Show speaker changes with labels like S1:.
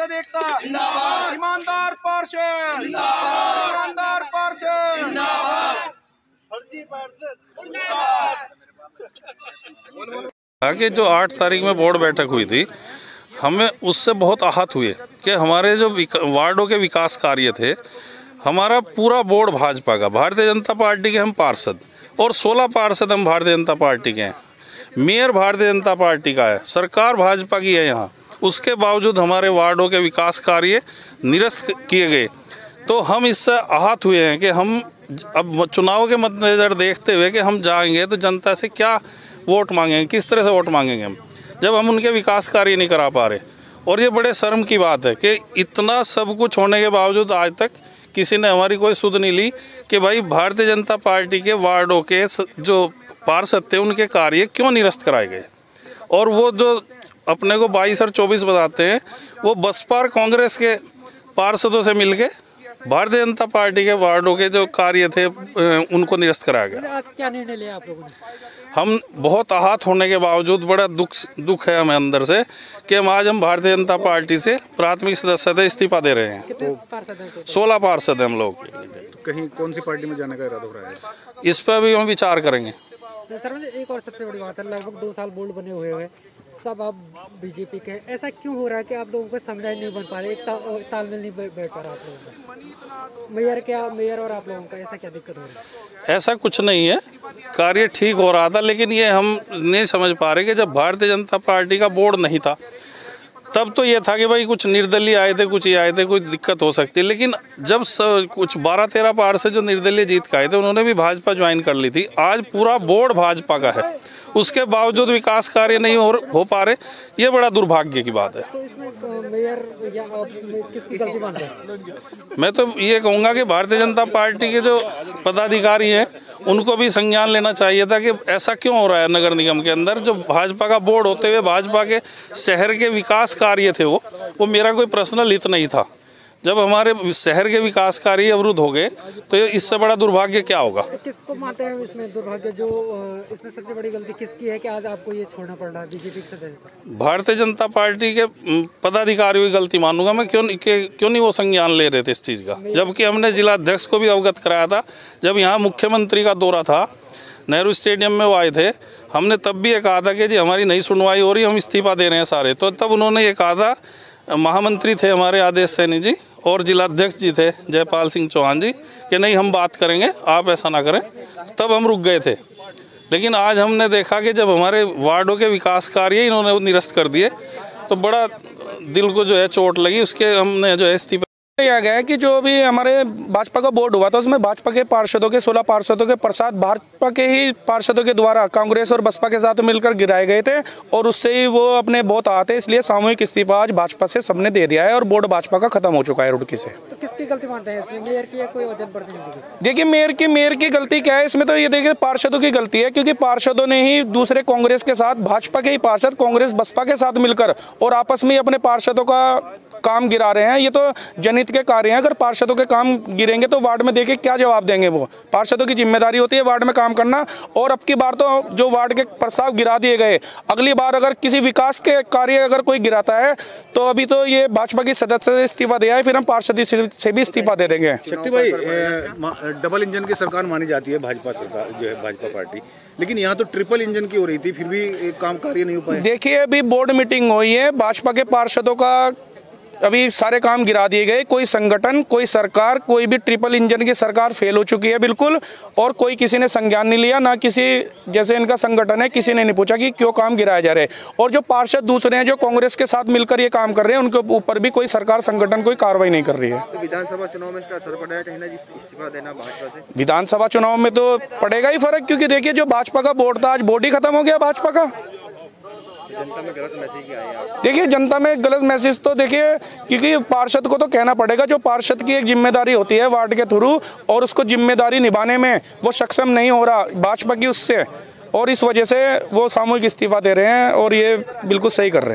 S1: पार्षद एकता जिंदाबाद, ईमानदार पार्षद जिंदाबाद, ईमानदार पार्षद जिंदाबाद, फर्जी पार्षद जिंदाबाद।
S2: आगे जो 8 तारीख में बोर्ड बैठक हुई थी, हमें उससे बहुत आहत हुए कि हमारे जो वार्डों के विकास कार्य थे, हमारा पूरा बोर्ड भाजपा का, भारतीय जनता पार्टी के हम पार्षद और 16 पार्षद हम भारतीय जनता पार्टी के हैं, मेयर भारतीय जनता पार्टी का है, सरकार भाजपा की है यहाँ, उसके बावजूद हमारे वार्डों के विकास कार्य निरस्त किए गए। तो हम इससे आहत हुए हैं कि हम अब चुनाव के मद्देनज़र देखते हुए कि हम जाएंगे तो जनता से क्या वोट मांगेंगे, किस तरह से वोट मांगेंगे हम, जब हम उनके विकास कार्य नहीं करा पा रहे। और ये बड़े शर्म की बात है कि इतना सब कुछ होने के बावजूद आज तक किसी ने हमारी कोई सुध नहीं ली कि भाई भारतीय जनता पार्टी के वार्डों के जो पार्षद थे उनके कार्य क्यों निरस्त कराए गए। और वो जो अपने को 22 और 24 बताते हैं, वो बसपा और कांग्रेस के पार्षदों से मिलके भारतीय जनता पार्टी के वार्डों के जो कार्य थे उनको निरस्त कराया गया।
S3: आज क्या निर्णय लिया आप लोगों ने?
S2: हम बहुत आहत होने के बावजूद बड़ा दुख है हमें अंदर से कि हम भारतीय जनता पार्टी से प्राथमिक सदस्य इस्तीफा दे रहे हैं।
S3: कितने पार्षद हैं?
S2: 16 पार्षद हैं हम लोग।
S4: तो कहीं कौन सी पार्टी में जाने का इरादा हो रहा है?
S2: इस पर भी हम विचार करेंगे।
S3: सर, एक और सबसे बड़ी बात है, लगभग 2 साल बोर्ड बने हुए हैं, सब आप बीजेपी के, ऐसा क्यों हो रहा है कि आप लोगों को समझाई नहीं बन पा रहे, एक तालमेल नहीं बैठ पा रहा आप लोगों का? मेयर और आप लोगों का ऐसा क्या दिक्कत हो रही है?
S2: ऐसा कुछ नहीं है, कार्य ठीक हो रहा था, लेकिन ये हम नहीं समझ पा रहे कि जब भारतीय जनता पार्टी का बोर्ड नहीं था तब तो ये था कि भाई कुछ निर्दलीय आए थे, कुछ ये आए थे, कुछ दिक्कत हो सकती है। लेकिन जब कुछ 12-13 पार्षद जो निर्दलीय जीत के आए थे उन्होंने भी भाजपा ज्वाइन कर ली थी, आज पूरा बोर्ड भाजपा का है, उसके बावजूद विकास कार्य नहीं हो पा रहे, ये बड़ा दुर्भाग्य की बात है।
S3: तो इसमें मेयर या आप किसकी गलती मान रहे हैं?
S2: मैं तो ये कहूँगा कि भारतीय जनता पार्टी के जो पदाधिकारी हैं उनको भी संज्ञान लेना चाहिए था कि ऐसा क्यों हो रहा है नगर निगम के अंदर। जो भाजपा का बोर्ड होते हुए भाजपा के शहर के विकास कार्य थे वो मेरा कोई पर्सनल हित नहीं था। जब हमारे शहर के विकास कार्य अवरुद्ध हो गए तो इससे बड़ा दुर्भाग्य क्या होगा।
S3: तो किसको मानते हैं इसमें दुर्भाग्य, जो इसमें सबसे बड़ी गलती किसकी है कि आज आपको ये छोड़ना पड़ रहा है बीजेपी के सदस्य?
S2: भारतीय जनता पार्टी के पदाधिकारियों की गलती मानूंगा मैं। क्यों नहीं वो संज्ञान ले रहे थे इस चीज़ का, जबकि हमने जिला अध्यक्ष को भी अवगत कराया था। जब यहाँ मुख्यमंत्री का दौरा था, नेहरू स्टेडियम में वो आए थे, हमने तब भी ये कहा था कि जी हमारी नई सुनवाई हो रही, हम इस्तीफा दे रहे हैं सारे। तो तब उन्होंने ये कहा था, महामंत्री थे हमारे आदेश सैनी जी और जिला अध्यक्ष जी थे जयपाल सिंह चौहान जी, कि नहीं हम बात करेंगे, आप ऐसा ना करें। तब हम रुक गए थे। लेकिन आज हमने देखा कि जब हमारे वार्डों के विकास कार्य इन्होंने निरस्त कर दिए तो बड़ा दिल को जो है चोट लगी, उसके हमने जो है इस्तीफा
S1: किया गया है कि जो भी हमारे भाजपा का बोर्ड हुआ था उसमें भाजपा के पार्षदों के 16 पार्षदों के प्रसाद भाजपा के ही पार्षदों के द्वारा कांग्रेस और बसपा के साथ मिलकर गिराए गए थे और उससे ही वो अपने बहुत आते, इसलिए सामूहिक इस्तीफा आज भाजपा से सबने दे दिया है और बोर्ड भाजपा का खत्म हो चुका है रुड़की से।
S3: तो किसकी गलती मानते हैं इसमें, मेयर की या कोई और जनप्रतिनिधि की?
S1: देखिए मेयर की गलती क्या है इसमें, तो ये देखिए पार्षदों की गलती है, क्योंकि पार्षदों ने ही दूसरे कांग्रेस के साथ, भाजपा के ही पार्षद कांग्रेस बसपा के साथ मिलकर और आपस में अपने पार्षदों का काम गिरा रहे हैं। ये तो जनहित के कार्य हैं, अगर पार्षदों के काम गिरेंगे तो वार्ड में देखिए क्या जवाब देंगे। वो पार्षदों की जिम्मेदारी होती है वार्ड में काम करना। और अब की बार तो जो वार्ड के प्रस्ताव गिरा दिए गए, अगली बार अगर किसी विकास के कार्य अगर कोई गिराता है तो अभी तो ये भाजपा की सदस्य से इस्तीफा दिया है, फिर हम पार्षद से भी इस्तीफा दे देंगे।
S4: शक्ति भाई, डबल इंजन की सरकार मानी जाती है भाजपा सरकार, जो है भाजपा पार्टी, लेकिन यहाँ तो ट्रिपल इंजन की हो रही थी, फिर भी काम कार्य नहीं हो पाया।
S1: देखिए अभी बोर्ड मीटिंग हुई है, भाजपा के पार्षदों का अभी सारे काम गिरा दिए गए। कोई संगठन, कोई सरकार, कोई भी ट्रिपल इंजन की सरकार फेल हो चुकी है बिल्कुल, और कोई किसी ने संज्ञान नहीं लिया, ना किसी जैसे इनका संगठन है किसी ने नहीं पूछा कि क्यों काम गिराए जा रहे हैं। और जो पार्षद दूसरे हैं जो कांग्रेस के साथ मिलकर ये काम कर रहे हैं, उनके ऊपर भी कोई सरकार संगठन कोई कार्रवाई नहीं कर रही है।
S5: तो विधानसभा चुनाव में इसका असर पड़ा है कहीं ना, इस्तीफा देना भाजपा से?
S1: विधानसभा चुनाव में तो पड़ेगा ही फर्क, क्योंकि देखिए जो भाजपा का बोर्ड था आज बोर्ड ही खत्म हो गया भाजपा का।
S5: जनता में गलत मैसेज क्या है?
S1: देखिए जनता में गलत मैसेज तो देखिए, क्योंकि पार्षद को तो कहना पड़ेगा, जो पार्षद की एक जिम्मेदारी होती है वार्ड के थ्रू, और उसको जिम्मेदारी निभाने में वो सक्षम नहीं हो रहा भाजपा की उससे, और इस वजह से वो सामूहिक इस्तीफा दे रहे हैं और ये बिल्कुल सही कर रहे हैं।